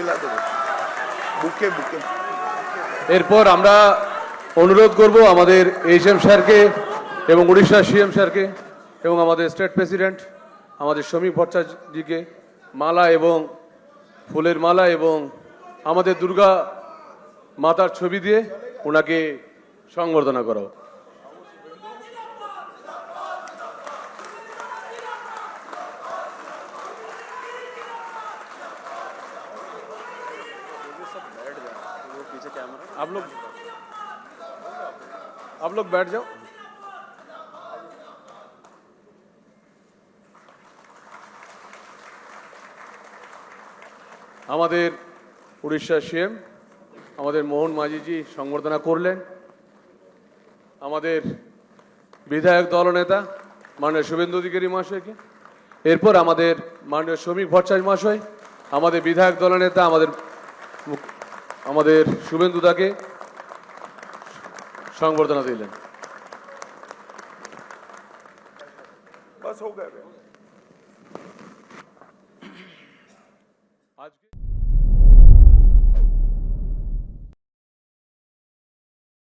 मिला दो bouquet bouquet এরপর আমরা অনুরোধ করব আমাদের এইচএম স্যারকে এবং উড়িষ্যা সিএম স্যারকে এবং আমাদের স্টেট প্রেসিডেন্ট আমাদের শ্রমিক ভট্টাচার্যজিকে মালা এবং ফুলের মালা এবং আমাদের দুর্গা মাতার ছবি দিয়ে ওনাকে সংবর্ধনা করা। आप लोग बैठ जाओ। আমাদের উড়িষ্যা সিএম আমাদের মোহন মাঝিজি সংবর্ধনা করলেন। আমাদের বিধায়ক দলনেতা মাননীয় শুভেন্দু অধিকারী মহাশয়কে, এরপর আমাদের মাননীয় শ্রমিক ভট্টাচার্য মহাশয় আমাদের বিধায়ক দলনেতা আমাদের শুভেন্দু দাকে সংবর্ধনা দিলেন। बस हो गए আজকে